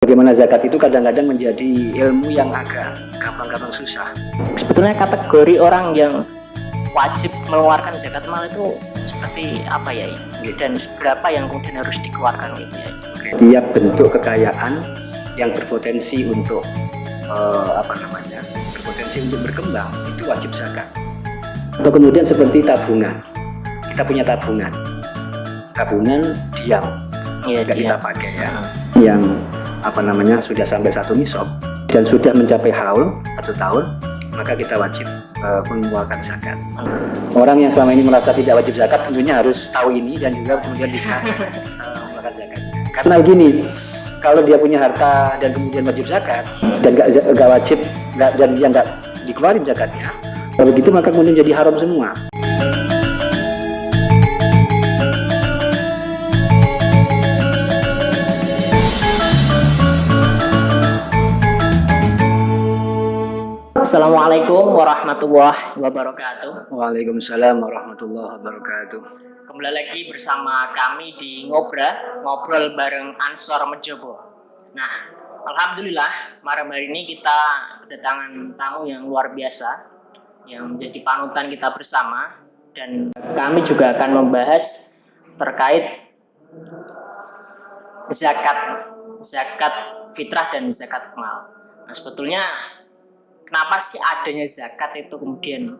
Bagaimana zakat itu kadang-kadang menjadi ilmu yang agak gampang-gampang susah. Sebetulnya kategori orang yang wajib mengeluarkan zakat mal itu seperti apa ya? Dan seberapa yang kemudian harus dikeluarkan gitu ya? Tiap bentuk kekayaan yang berpotensi untuk berpotensi untuk berkembang itu wajib zakat. Atau kemudian seperti tabungan, kita punya tabungan diam, nggak kita pakai ya, yang sudah sampai satu nisab dan sudah mencapai haul 1 tahun, maka kita wajib mengeluarkan zakat. Orang yang selama ini merasa tidak wajib zakat tentunya harus tahu ini dan juga kemudian bisa mengeluarkan zakat. Karena gini, kalau dia punya harta dan kemudian wajib zakat dan nggak wajib dan dia nggak dikeluarin zakatnya, kalau begitu maka kemudian jadi haram semua. Assalamualaikum warahmatullahi wabarakatuh. Waalaikumsalam warahmatullahi wabarakatuh. Kembali lagi bersama kami di ngobrol bareng Ansor Mejobo. Nah, alhamdulillah malam hari ini kita kedatangan tamu yang luar biasa yang menjadi panutan kita bersama, dan kami juga akan membahas terkait zakat fitrah dan zakat mal. Nah, sebetulnya kenapa sih adanya zakat itu kemudian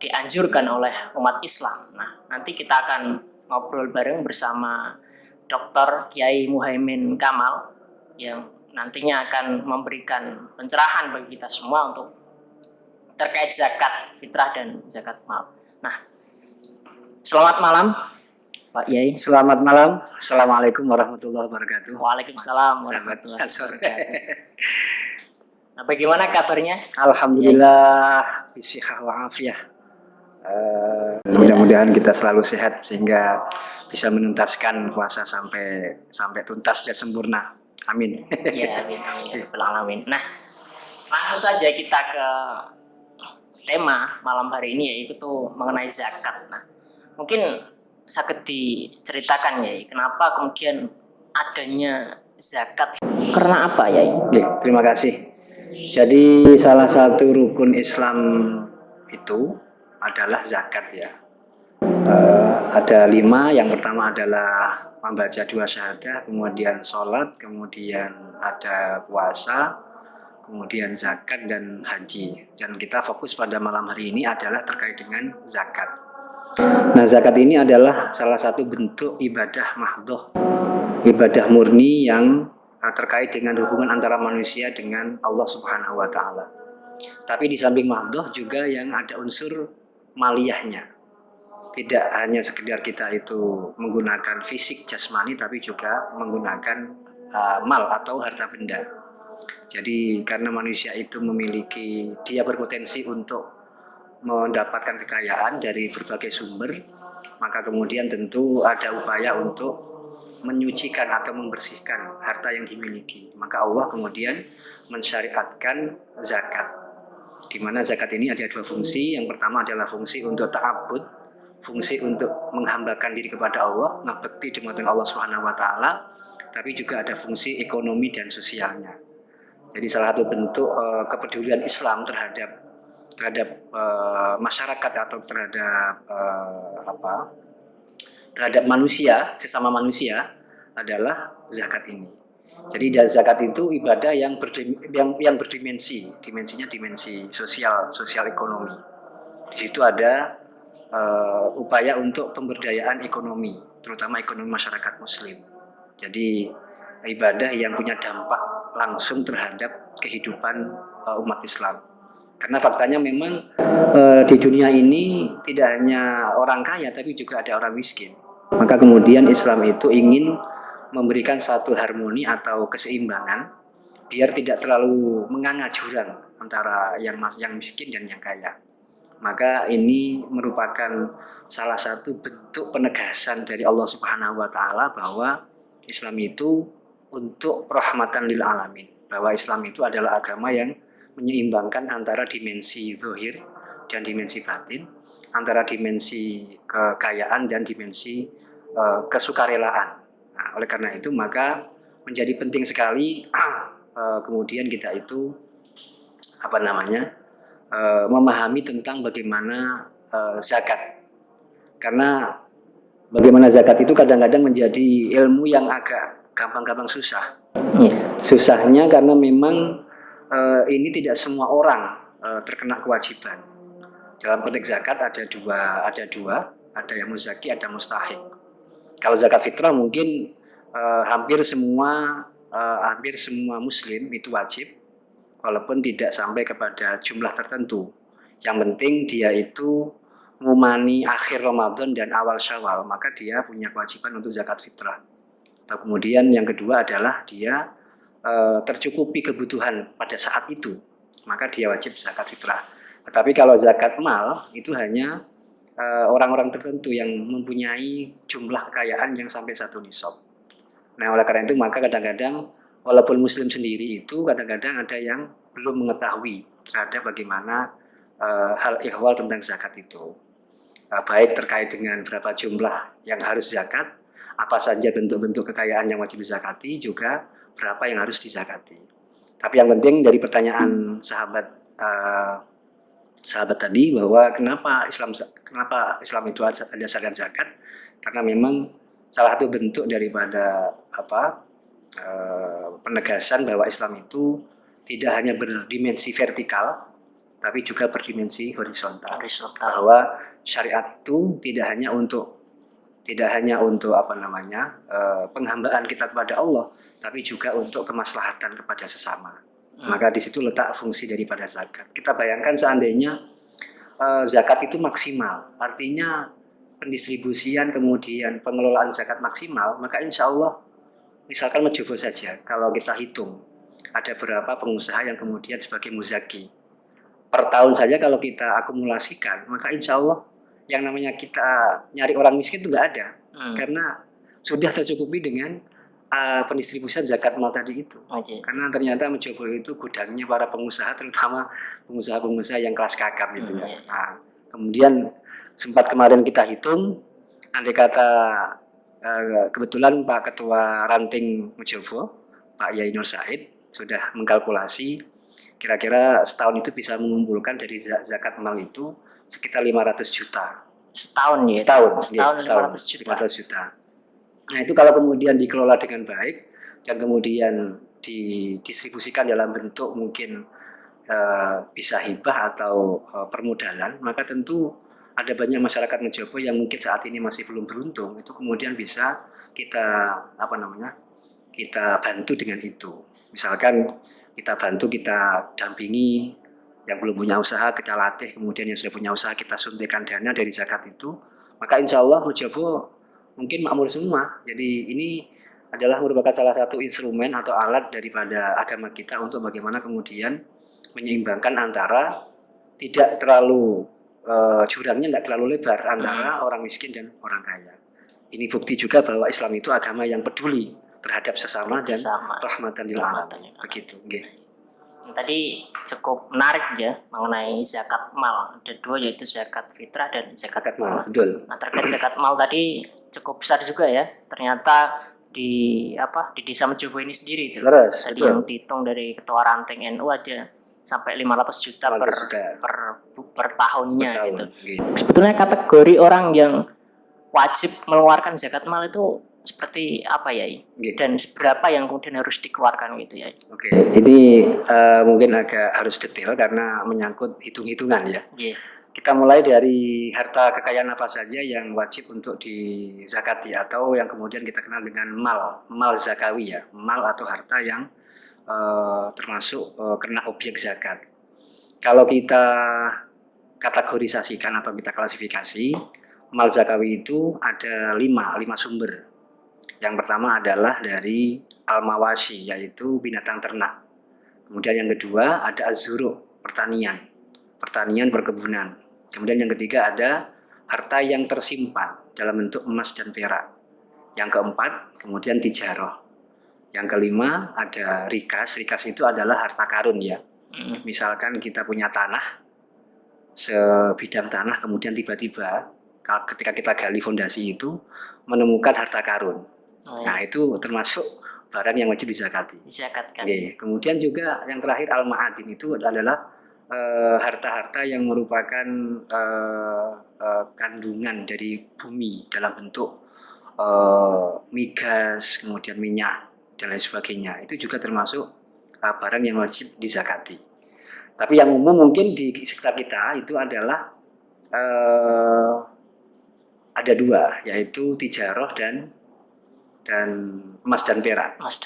dianjurkan oleh umat Islam? Nah, nanti kita akan ngobrol bareng bersama Dr. Kiai Muhaimin Kamal yang nantinya akan memberikan pencerahan bagi kita semua untuk terkait zakat fitrah dan zakat mal. Nah, selamat malam Pak Kiai. Selamat malam. Assalamualaikum warahmatullahi wabarakatuh. Waalaikumsalam warahmatullahi wabarakatuh. Nah, bagaimana kabarnya? Alhamdulillah, bisihah wa afiyah. Mudah-mudahan kita selalu sehat sehingga bisa menuntaskan puasa sampai tuntas dan sempurna. Amin. Ya, amin. Nah, langsung saja kita ke tema malam hari ini, yaitu tuh mengenai zakat. Nah, mungkin sakit diceritakan ya, kenapa kemudian adanya zakat? Karena apa ya? Oke, terima kasih. Jadi salah satu rukun Islam itu adalah zakat ya. Ada 5. Yang pertama adalah membaca 2 syahadah, kemudian sholat, kemudian ada puasa, kemudian zakat dan haji. Dan kita fokus pada malam hari ini adalah terkait dengan zakat. Nah, zakat ini adalah salah satu bentuk ibadah mahdhoh, ibadah murni yang terkait dengan hubungan antara manusia dengan Allah Subhanahu wa Ta'ala. Tapi di samping mahdhoh juga yang ada unsur maliyahnya. Tidak hanya sekedar kita itu menggunakan fisik jasmani, tapi juga menggunakan mal atau harta benda. Jadi karena manusia itu dia berpotensi untuk mendapatkan kekayaan dari berbagai sumber, maka kemudian tentu ada upaya untuk menyucikan atau membersihkan harta yang dimiliki. Maka Allah kemudian mensyariatkan zakat, di mana zakat ini ada 2 fungsi. Yang pertama adalah fungsi untuk ta'abbud, fungsi untuk menghambakan diri kepada Allah, ngabekti dumateng Allah Subhanahu wa Ta'ala, tapi juga ada fungsi ekonomi dan sosialnya. Jadi salah satu bentuk kepedulian Islam terhadap masyarakat atau terhadap manusia, sesama manusia, adalah zakat ini. Jadi zakat itu ibadah yang dimensinya dimensi sosial ekonomi. Di situ ada upaya untuk pemberdayaan ekonomi, terutama ekonomi masyarakat Muslim. Jadi ibadah yang punya dampak langsung terhadap kehidupan umat Islam. Karena faktanya memang di dunia ini tidak hanya orang kaya, tapi juga ada orang miskin. Maka kemudian Islam itu ingin memberikan satu harmoni atau keseimbangan biar tidak terlalu menganga jurang antara yang miskin dan yang kaya. Maka ini merupakan salah satu bentuk penegasan dari Allah Subhanahu wa Ta'ala bahwa Islam itu untuk rahmatan lil alamin, bahwa Islam itu adalah agama yang menyeimbangkan antara dimensi zahir dan dimensi batin, antara dimensi kekayaan dan dimensi kesukarelaan. Nah, oleh karena itu maka menjadi penting sekali kemudian kita itu memahami tentang bagaimana zakat. Karena bagaimana zakat itu kadang-kadang menjadi ilmu yang agak gampang-gampang susah. Susahnya karena memang ini tidak semua orang terkena kewajiban. Dalam konteks zakat ada dua, ada yang muzaki, ada mustahik. Kalau zakat fitrah mungkin hampir semua muslim itu wajib, walaupun tidak sampai kepada jumlah tertentu. Yang penting dia itu ngumani akhir Ramadan dan awal Syawal, maka dia punya kewajiban untuk zakat fitrah. Atau kemudian yang kedua adalah dia tercukupi kebutuhan pada saat itu, maka dia wajib zakat fitrah. Tetapi kalau zakat mal itu hanya orang-orang tertentu yang mempunyai jumlah kekayaan yang sampai 1 nisab. Nah, oleh karena itu maka kadang-kadang walaupun muslim sendiri itu kadang-kadang ada yang belum mengetahui terhadap bagaimana hal ihwal tentang zakat itu. Baik terkait dengan berapa jumlah yang harus zakat, apa saja bentuk-bentuk kekayaan yang wajib dizakati, juga berapa yang harus dizakati. Tapi yang penting dari pertanyaan sahabat tadi bahwa kenapa Islam itu ada zakat? Karena memang salah satu bentuk daripada penegasan bahwa Islam itu tidak hanya berdimensi vertikal, tapi juga berdimensi horizontal. Bahwa syariat itu tidak hanya untuk penghambaan kita kepada Allah, tapi juga untuk kemaslahatan kepada sesama. Maka di situ letak fungsi daripada zakat. Kita bayangkan seandainya zakat itu maksimal, artinya pendistribusian kemudian pengelolaan zakat maksimal, maka insya Allah misalkan mencoba saja kalau kita hitung ada berapa pengusaha yang kemudian sebagai muzaki per tahun saja, kalau kita akumulasikan maka insya Allah yang namanya kita nyari orang miskin itu nggak ada, karena sudah tercukupi dengan pendistribusian zakat mal tadi itu. Karena ternyata mencoba itu gudangnya para pengusaha, terutama pengusaha-pengusaha yang kelas kakap gitu ya. Nah, kemudian sempat kemarin kita hitung, andai kata kebetulan Pak Ketua Ranting Mojobo, Pak Yai Nur Said sudah mengkalkulasi kira-kira setahun itu bisa mengumpulkan dari zakat mal itu sekitar 500 juta. Setahun 500 juta. Nah, itu kalau kemudian dikelola dengan baik dan kemudian didistribusikan dalam bentuk mungkin bisa hibah atau permodalan, maka tentu ada banyak masyarakat Mojobo yang mungkin saat ini masih belum beruntung, itu kemudian bisa kita bantu dengan itu. Misalkan kita bantu, kita dampingi yang belum punya usaha, kita latih, kemudian yang sudah punya usaha kita suntikan dana dari zakat itu, maka insya Allah Mojobo mungkin makmur semua. Jadi ini adalah merupakan salah satu instrumen atau alat daripada agama kita untuk bagaimana kemudian menyeimbangkan antara tidak terlalu jurangnya nggak terlalu lebar antara orang miskin dan orang kaya. Ini bukti juga bahwa Islam itu agama yang peduli terhadap sesama dan rahmatan lil alamin. Begitu. Tadi cukup menarik ya mengenai zakat mal. Ada dua, yaitu zakat fitrah dan zakat mal. Betul. Nah, terkait zakat mal tadi cukup besar juga ya. Ternyata di desa Mojobo ini sendiri itu. Tadi betul. Yang dihitung dari Ketua Ranting NU aja sampai 500 juta per tahunnya gitu. Sebetulnya kategori orang yang wajib mengeluarkan zakat mal itu seperti apa ya? Dan seberapa yang kemudian harus dikeluarkan gitu ya? Oke, ini mungkin agak harus detail karena menyangkut hitung-hitungan ya. Kita mulai dari harta kekayaan apa saja yang wajib untuk dizakati atau yang kemudian kita kenal dengan mal zakawi ya, mal atau harta yang termasuk kena objek zakat. Kalau kita kategorisasikan atau kita klasifikasi, mal zakawi itu ada 5 sumber. Yang pertama adalah dari al-mawashi, yaitu binatang ternak. Kemudian yang kedua ada az-zuru', pertanian perkebunan. Kemudian yang ketiga ada harta yang tersimpan dalam bentuk emas dan perak. Yang keempat kemudian tijarah. Yang kelima ada rikas itu adalah harta karun ya. Misalkan kita punya tanah, sebidang tanah, kemudian tiba-tiba ketika kita gali fondasi itu menemukan harta karun. Nah, itu termasuk barang yang wajib dizakati. Dizakatkan. Kemudian juga yang terakhir al-ma'adin itu adalah harta-harta yang merupakan kandungan dari bumi dalam bentuk migas, kemudian minyak dan lain sebagainya. Itu juga termasuk barang yang wajib dizakati. Tapi yang umum mungkin di sekitar kita itu adalah ada dua, yaitu tijaroh dan emas dan perak. Emas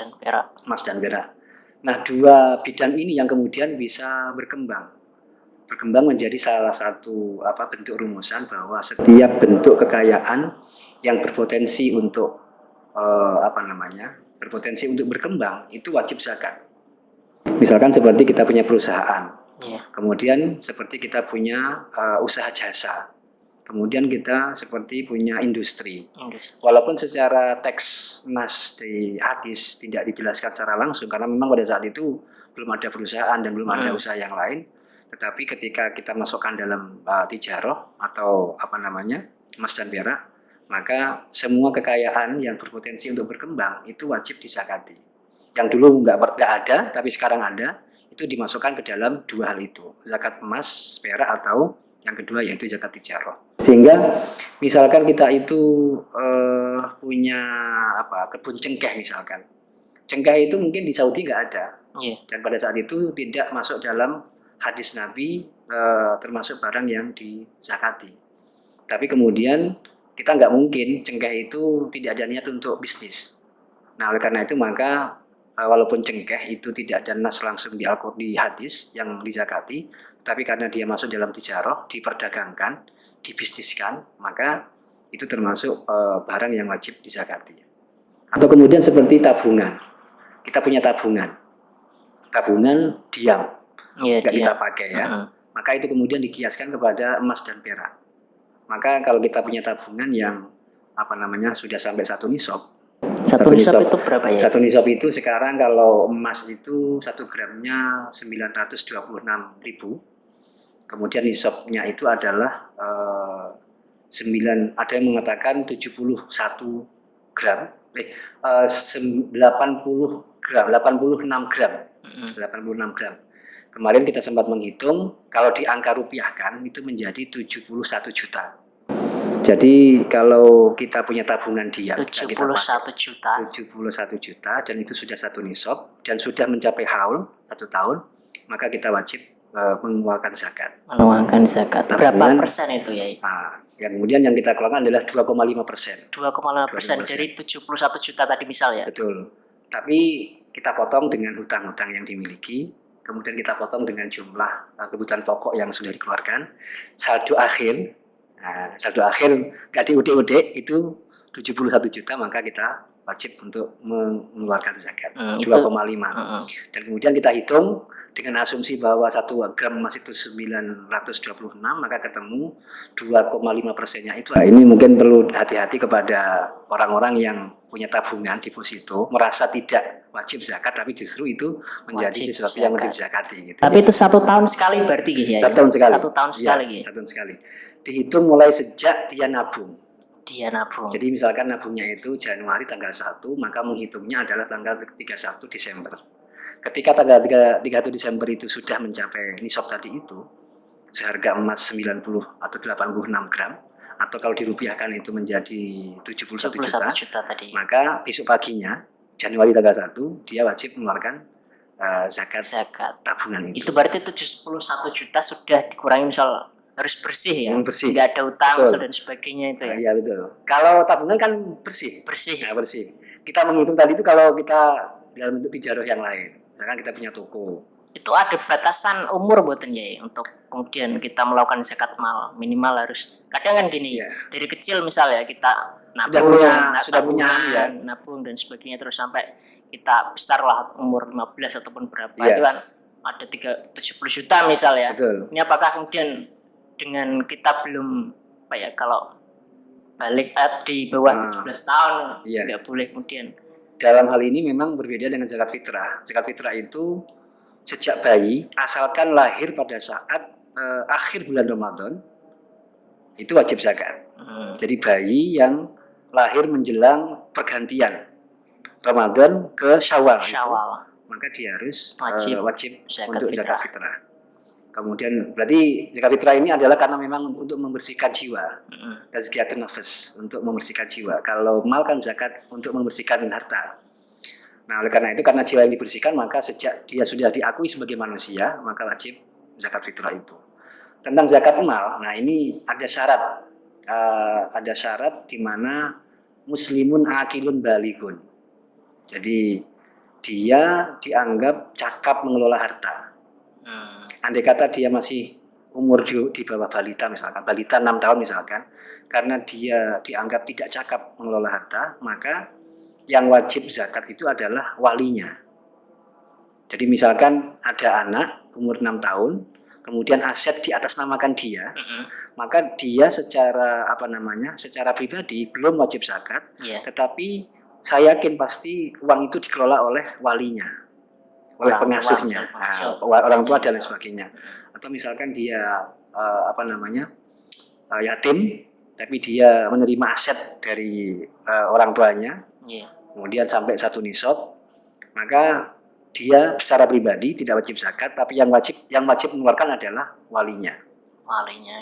dan perak. Nah, dua bidang ini yang kemudian bisa berkembang menjadi salah satu bentuk rumusan bahwa setiap bentuk kekayaan yang berpotensi untuk berpotensi untuk berkembang itu wajib zakat. Misalkan seperti kita punya perusahaan, kemudian seperti kita punya usaha jasa, kemudian kita seperti punya industri. Walaupun secara teks nas di hadis tidak dijelaskan secara langsung karena memang pada saat itu belum ada perusahaan dan belum ada usaha yang lain, tetapi ketika kita masukkan dalam tijaroh atau emas dan perak, maka semua kekayaan yang berpotensi untuk berkembang itu wajib dizakati. Yang dulu nggak ada tapi sekarang ada, itu dimasukkan ke dalam dua hal itu, zakat emas, perak, atau yang kedua yaitu zakat tijaroh. Sehingga misalkan kita itu punya kebun cengkeh misalkan. Cengkeh itu mungkin di Saudi nggak ada. Dan pada saat itu tidak masuk dalam hadis Nabi termasuk barang yang dizakati. Tapi kemudian kita nggak mungkin cengkeh itu tidak ada niat untuk bisnis. Nah, oleh karena itu maka walaupun cengkeh itu tidak ada nas langsung di hadis yang dizakati, tapi karena dia masuk dalam tijaroh, diperdagangkan, dibisniskan, maka itu termasuk barang yang wajib dizakati. Atau kemudian seperti tabungan. Kita punya tabungan diam, nggak kita pakai ya. Maka itu kemudian dikiaskan kepada emas dan perak. Maka kalau kita punya tabungan yang sudah sampai 1 nisab. Satu nisab itu berapa ya? 1 nisab itu sekarang kalau emas itu 1 gramnya 926.000. Kemudian nisabnya itu adalah ada yang mengatakan 86 gram. Kemarin kita sempat menghitung, kalau di angka rupiahkan itu menjadi 71 juta. Jadi kalau kita punya tabungan diam 71 juta dan itu sudah 1 nisab dan sudah mencapai haul 1 tahun, maka kita wajib mengeluarkan zakat. Berapa persen itu ya? Yang kemudian yang kita keluarkan adalah 2,5%. 2,5% dari 71 juta tadi misal ya? Betul. Tapi kita potong dengan hutang-hutang yang dimiliki, kemudian kita potong dengan jumlah kebutuhan pokok yang sudah dikeluarkan. Saldo akhir nggak diudik-udik itu 71 juta, maka kita wajib untuk mengeluarkan zakat 2,5. Dan kemudian kita hitung dengan asumsi bahwa 1 gram emas itu 926, maka ketemu 2,5%-nya itu. Ini mungkin perlu hati-hati kepada orang-orang yang punya tabungan deposito, merasa tidak wajib zakat tapi justru itu menjadi sesuatu yang wajib zakati gitu. Tapi itu 1 tahun sekali berarti ya? 1 tahun sekali. 1 tahun sekali ya? 1 tahun sekali. Dihitung mulai sejak dia nabung. Jadi misalkan nabungnya itu Januari tanggal 1, maka menghitungnya adalah tanggal 31 Desember. Ketika tanggal 31 Desember itu sudah mencapai nisab tadi itu, seharga emas 90 atau 86 gram, atau kalau dirupiahkan itu menjadi 71 juta tadi. Maka besok paginya, Januari tanggal 1, dia wajib mengeluarkan zakat tabungan itu. Itu berarti 71 juta sudah dikurangi misal harus bersih ya, bersih. Nggak ada utang dan sebagainya itu ya. Iya betul. Kalau tabungan kan bersih. Nah, bersih. Kita menghitung tadi itu kalau kita dalam bentuk tijaroh yang lain, misalkan kita punya toko. Itu ada batasan umur buatan ya untuk kemudian kita melakukan zakat mal, minimal harus. Kadang kan gini, dari kecil misalnya kita sudah punya nabung dan sebagainya terus sampai kita besar lah umur 15 ataupun berapa itu kan ada 70 juta misalnya. Betul. Ini apakah kemudian dengan kita belum kalau balik di bawah 17 tahun nggak boleh kemudian. Dalam hal ini memang berbeda dengan zakat fitrah. Zakat fitrah itu sejak bayi, asalkan lahir pada saat akhir bulan Ramadan, itu wajib zakat. Jadi bayi yang lahir menjelang pergantian Ramadan ke Syawal, Syawal. maka dia harus Wajib untuk zakat fitrah. Kemudian berarti zakat fitrah ini adalah karena memang untuk membersihkan jiwa, tazkiyatun nafs, untuk membersihkan jiwa. Kalau mal kan zakat untuk membersihkan harta. Nah, oleh karena itu, karena jiwa yang dibersihkan, maka sejak dia sudah diakui sebagai manusia, maka wajib zakat fitrah itu. Tentang zakat mal, nah ini ada syarat di mana muslimun akilun balighun. Jadi dia dianggap cakap mengelola harta. Andai kata dia masih umur di bawah balita misalkan, balita 6 tahun misalkan, karena dia dianggap tidak cakap mengelola harta, maka yang wajib zakat itu adalah walinya. Jadi misalkan ada anak umur 6 tahun, kemudian aset diatasnamakan dia, maka dia secara secara pribadi belum wajib zakat, tetapi saya yakin pasti uang itu dikelola oleh walinya, oleh pengasuhnya, orang tua dan lain sebagainya. Atau misalkan dia yatim, tapi dia menerima aset dari orang tuanya, kemudian sampai 1 nisab, maka dia secara pribadi tidak wajib zakat, tapi yang wajib mengeluarkan adalah walinya,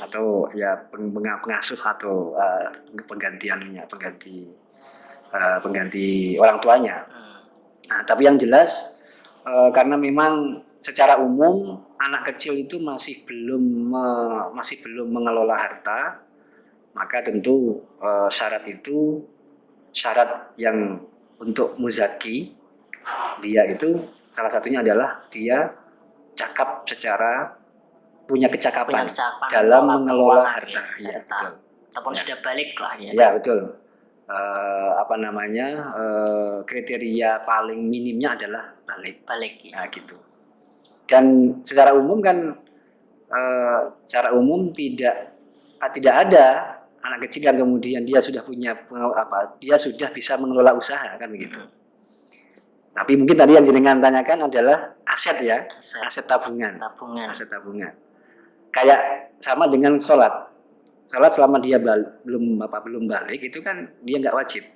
atau ya pengasuh atau pengganti orang tuanya. Nah, tapi yang jelas karena memang secara umum anak kecil itu masih belum mengelola harta, maka tentu syarat yang untuk muzaki dia itu salah satunya adalah dia punya kecakapan dalam mengelola harta. Ya, betul. Ataupun sudah balik lah ya. Ya, betul. Kriteria paling minimnya adalah balik ya. Nah, gitu. Dan secara umum kan tidak ada anak kecil yang kemudian dia sudah bisa mengelola usaha kan begitu. Tapi mungkin tadi yang jenengan tanyakan adalah aset tabungan. Aset tabungan. Kayak sama dengan sholat selama dia belum balik itu kan dia nggak wajib.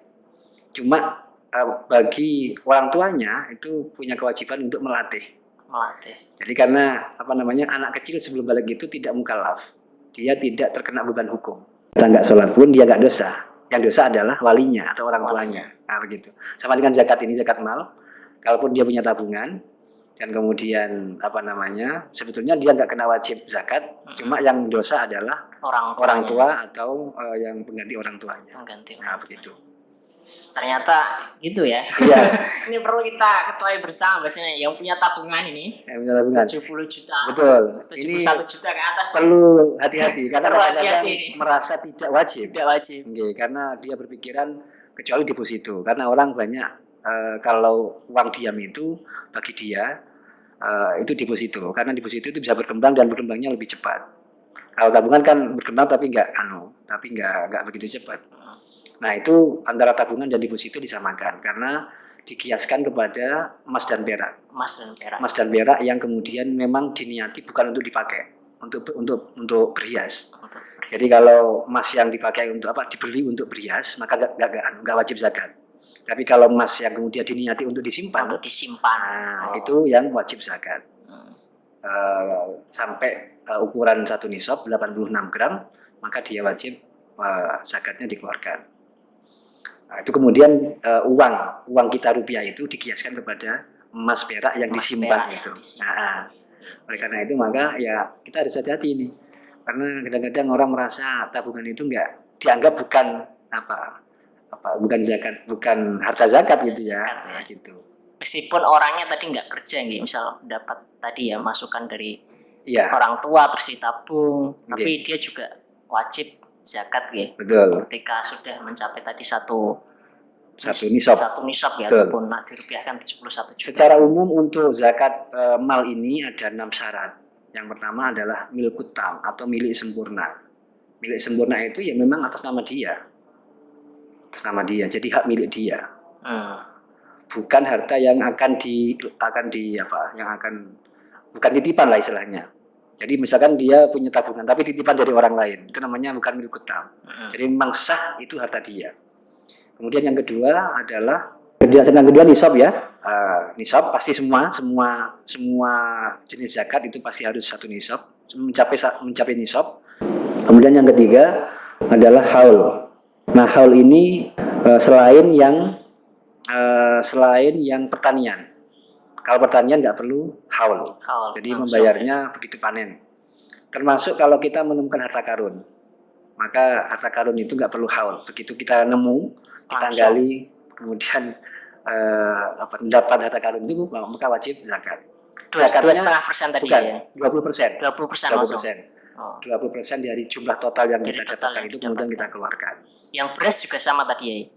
Cuma bagi orang tuanya itu punya kewajiban untuk melatih. Jadi karena anak kecil sebelum balik itu tidak mukallaf, dia tidak terkena beban hukum. Kita nggak sholat pun dia nggak dosa. Yang dosa adalah walinya atau orang tuanya. Nah, begitu. Sama dengan zakat ini, zakat mal. Kalaupun dia punya tabungan dan kemudian sebetulnya dia nggak kena wajib zakat, cuma yang dosa adalah orang tua atau yang pengganti orang tuanya. Nah, begitu. Ternyata gitu ya. Iya. Ini perlu kita ketahui bersama bahasanya yang punya tabungan ini. Yang punya tabungan. 70 juta. Betul. 71 juta ke atas. Perlu hati-hati karena kadang-kadang merasa tidak wajib. Okay, karena dia berpikiran kecuali deposito. Karena orang banyak kalau uang diam itu bagi dia itu deposito. Karena deposito itu bisa berkembang dan berkembangnya lebih cepat. Kalau tabungan kan berkembang tapi nggak begitu cepat. Nah, itu antara tabungan dan deposito disamakan karena dikiaskan kepada emas dan perak. Emas dan perak yang kemudian memang diniati bukan untuk dipakai, untuk berhias. Jadi kalau emas yang dipakai untuk dibeli untuk berhias, maka nggak wajib zakat. Tapi kalau emas yang kemudian diniati untuk disimpan, nah, itu yang wajib zakat. Sampai ukuran 1 nisab 86 gram, maka dia wajib zakatnya dikeluarkan. Nah, itu kemudian uang kita rupiah itu dikiaskan kepada emas perak yang disimpan itu. Nah, oleh karena itu maka ya kita harus hati-hati ini, karena kadang-kadang orang merasa tabungan itu nggak dianggap bukan zakat, bukan harta zakat gitu ya. Nah, gitu. Meskipun orangnya tadi nggak kerja misal dapat tadi ya masukan dari orang tua terus ditabung, tapi dia juga wajib zakat Betul. Ketika sudah mencapai tadi satu nisab ya, ataupun dirupiahkan 71 juta. Secara umum untuk zakat mal ini ada 6 syarat. Yang pertama adalah milkut tam atau milik sempurna. Milik sempurna itu ya memang atas nama dia. Jadi hak milik dia. Bukan harta yang bukan titipan lah istilahnya. Jadi misalkan dia punya tabungan tapi titipan dari orang lain, itu namanya bukan milik tam. Jadi memang sah itu harta dia. Kemudian yang kedua adalah Yang kedua nisab ya. Nisab pasti semua jenis zakat itu pasti harus satu nisab, mencapai nisab. Kemudian yang ketiga adalah haul. Nah, haul ini selain yang pertanian. Kalau pertanian nggak perlu haul. Jadi membayarnya begitu panen. Termasuk kalau kita menemukan harta karun, maka harta karun itu nggak perlu haul. Begitu kita nemu, kita gali, kemudian mendapat harta karun itu, maka wajib zakat. 2,5% tadi bukan, ya? 20%. 20% 20% dari jumlah total yang kita dapatkan itu kemudian kita keluarkan. Yang beras juga sama tadi ya?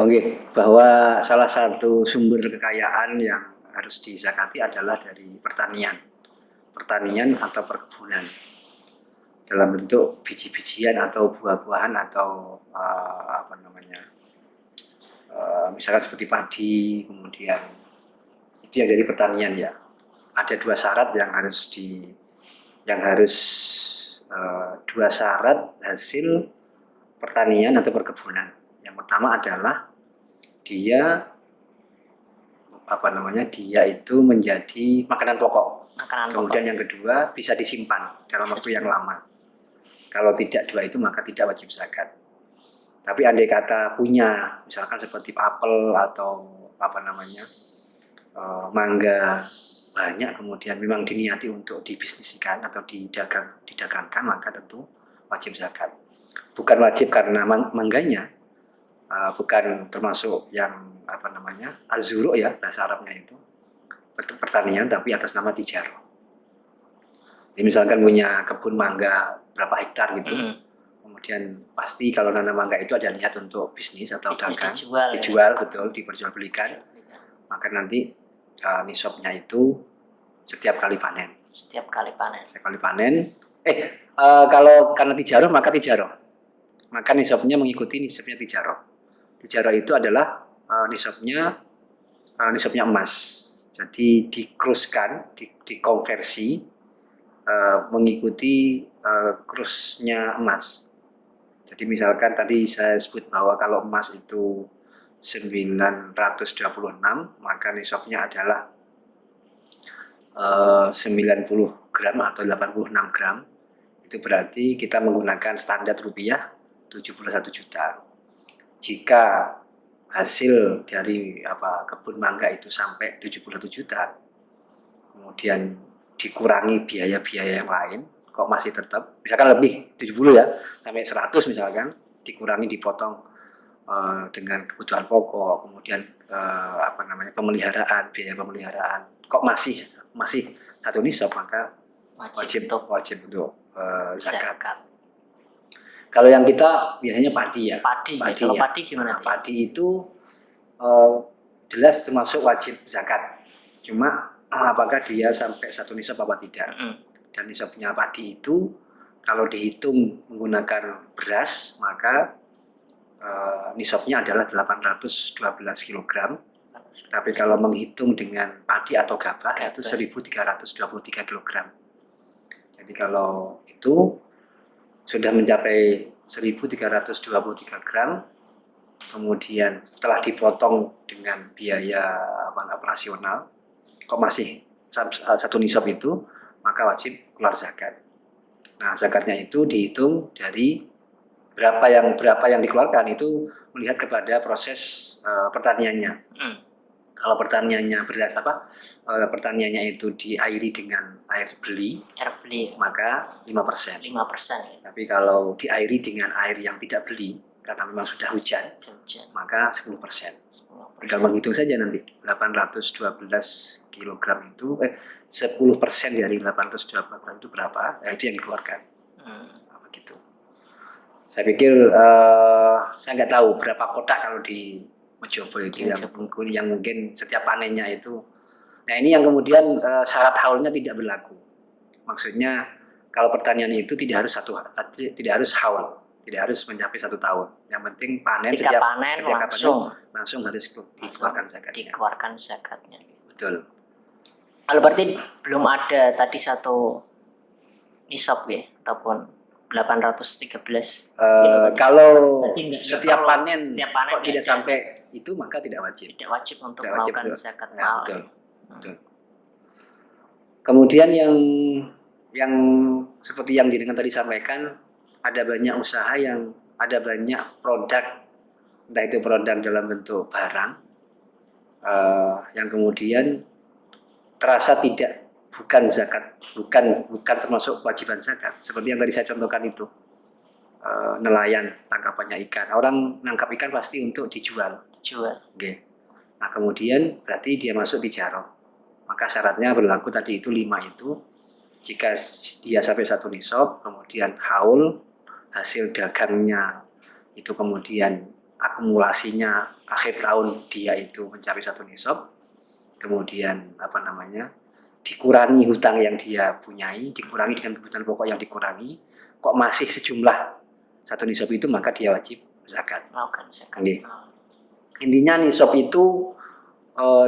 Oke, bahwa salah satu sumber kekayaan yang harus dizakati adalah dari pertanian atau perkebunan dalam bentuk biji-bijian atau buah-buahan atau misalkan seperti padi, kemudian itu yang dari pertanian ya. Ada dua syarat dua syarat hasil pertanian atau perkebunan. Yang pertama adalah dia itu menjadi makanan pokok. Kemudian yang kedua bisa disimpan dalam waktu yang lama. Kalau tidak dua itu maka tidak wajib zakat. Tapi andai kata punya, misalkan seperti apel atau mangga banyak, kemudian memang diniati untuk dibisniskan atau didagangkan, maka tentu wajib zakat. Bukan wajib karena mangganya, bukan termasuk yang azuro ya bahasa Arabnya itu pertanian, tapi atas nama tijarah. Jadi misalkan punya kebun mangga berapa hektar gitu, kemudian pasti kalau nanam mangga itu ada niat untuk bisnis atau dagang, dijual ya? Betul, diperjualbelikan, maka nanti nisabnya itu setiap kali panen. Kalau karena tijarah maka nisabnya mengikuti nisabnya tijarah. Tijarah itu adalah nisabnya emas. Jadi dikruskan, dikonversi mengikuti kursnya emas. Jadi misalkan tadi saya sebut bahwa kalau emas itu 926, maka nisabnya adalah 90 gram atau 86 gram. Itu berarti kita menggunakan standar rupiah 71 juta. Jika hasil dari kebun mangga itu sampai 71 juta, kemudian dikurangi biaya-biaya yang lain, kok masih tetap, misalkan lebih 70 ya, sampai 100 misalkan, dikurangi dipotong dengan kebutuhan pokok, kemudian biaya pemeliharaan, kok masih satu nisab, maka wajib untuk zakat. Kalau yang kita biasanya padi ya. Kalau padi gimana? Padi itu jelas termasuk wajib zakat. Cuma apakah dia sampai satu nisab apa tidak? Dan nisabnya padi itu kalau dihitung menggunakan beras, maka nisabnya adalah 812 kg. Tapi kalau menghitung dengan padi atau gabah itu 1323 kg. Jadi kalau itu sudah mencapai 1323 gram, kemudian setelah dipotong dengan biaya operasional, kok masih satu nisab itu, maka wajib keluar zakat. Nah, zakatnya itu dihitung dari berapa yang dikeluarkan itu melihat kepada proses pertaniannya. Kalau pertaniannya beras pertaniannya itu diairi dengan air beli, maka 5%. Tapi kalau diairi dengan air yang tidak beli, karena memang sudah hujan. Maka 10%. Tinggal menghitung saja nanti 812 kg itu 10% dari 812 itu berapa? Itu yang dikeluarkan. Begitu. Saya pikir saya nggak tahu berapa kotak kalau di Mojobo itu yang mungkin setiap panennya itu. Nah, ini yang kemudian syarat haulnya tidak berlaku. Maksudnya kalau pertanian itu tidak harus haul, tidak harus mencapai 1 tahun. Yang penting panen setiap panen langsung harus dikeluarkan zakatnya. Betul. Kalau berarti belum ada tadi satu nisab ya, ataupun 813. Kalau setiap panen kok tidak sampai itu maka tidak wajib. Tidak wajib untuk Tidak wajib, melakukan betul. zakat Ya, mal. betul. Betul. Kemudian yang seperti yang jenengan tadi sampaikan, ada banyak usaha yang ada banyak produk, entah itu produk dalam bentuk barang yang kemudian terasa bukan zakat, bukan termasuk kewajiban zakat. Seperti yang tadi saya contohkan itu, nelayan tangkapannya ikan. Orang nangkap ikan pasti untuk dijual. Okay. Nah kemudian berarti dia masuk tijarah. Maka syaratnya berlaku tadi itu 5 itu. Jika dia sampai 1 nisab, kemudian haul, hasil dagangnya itu kemudian akumulasinya akhir tahun dia itu mencapai 1 nisab, kemudian dikurangi hutang yang dia punyai, dikurangi dengan kebutuhan pokok yang dikurangi, kok masih sejumlah 1 nisab itu, maka dia wajib zakat. Okay. Intinya nisab itu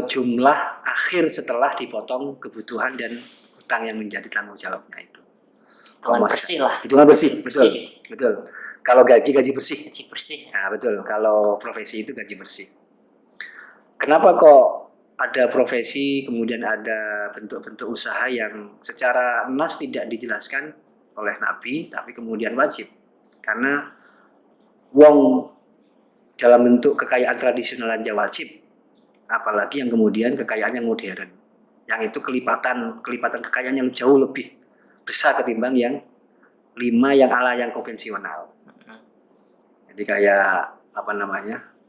jumlah akhir setelah dipotong kebutuhan dan hutang yang menjadi tanggung jawabnya itu. Hitungan bersih lah. Hitungan bersih, betul. Kalau gaji bersih. Gaji bersih. Nah, betul. Kalau profesi itu gaji bersih. Kenapa kok ada profesi, kemudian ada bentuk-bentuk usaha yang secara nas tidak dijelaskan oleh Nabi, tapi kemudian wajib? Karena wong dalam bentuk kekayaan tradisional aja wajib, apalagi yang kemudian kekayaan yang modern, yang itu kelipatan kekayaan yang jauh lebih besar ketimbang yang 5 yang ala yang konvensional. Jadi kayak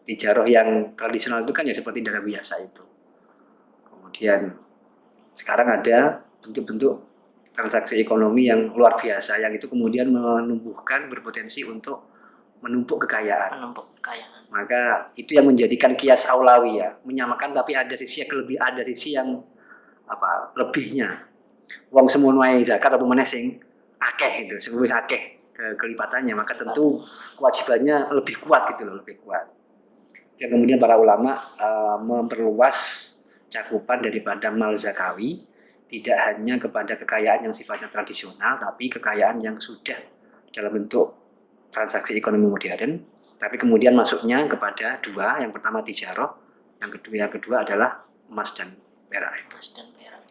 tijarah yang tradisional itu kan ya seperti darah biasa itu. Kemudian sekarang ada bentuk-bentuk transaksi ekonomi yang luar biasa, yang itu kemudian menumbuhkan berpotensi untuk menumpuk kekayaan. Maka itu yang menjadikan kias aulawi ya, menyamakan tapi ada sisi yang lebihnya. Wong semono ae zakat apa meneh sing akeh itu, sing luwih akeh kelipatannya, maka tentu kewajibannya lebih kuat gitu loh, lebih kuat. Dan kemudian para ulama memperluas cakupan daripada mal zakawi, tidak hanya kepada kekayaan yang sifatnya tradisional, tapi kekayaan yang sudah dalam bentuk transaksi ekonomi modern, tapi kemudian masuknya kepada 2, yang pertama tijarah, yang kedua adalah emas dan perak itu.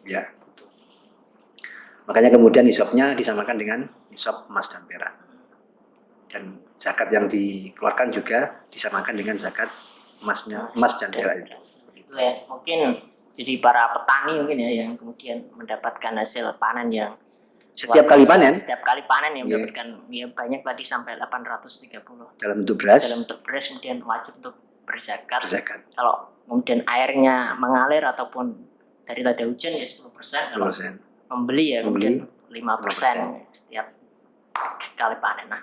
Ya, betul. Makanya kemudian nisabnya disamakan dengan nisab emas dan perak. Dan zakat yang dikeluarkan juga disamakan dengan zakat emas dan perak itu. Ya, mungkin jadi para petani mungkin ya yang kemudian mendapatkan hasil panen yang setiap kali panen yang mendapatkan banyak tadi sampai 830 dalam bentuk beras kemudian wajib untuk berzakat. Kalau kemudian airnya mengalir ataupun dari tanda hujan ya 10%, kalau membeli ya kemudian 5% setiap kali panen. Nah,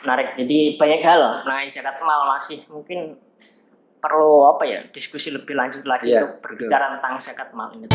menarik. Jadi banyak hal. Nah, zakat mal masih mungkin perlu diskusi lebih lanjut lagi untuk berbicara tentang zakat mal ini.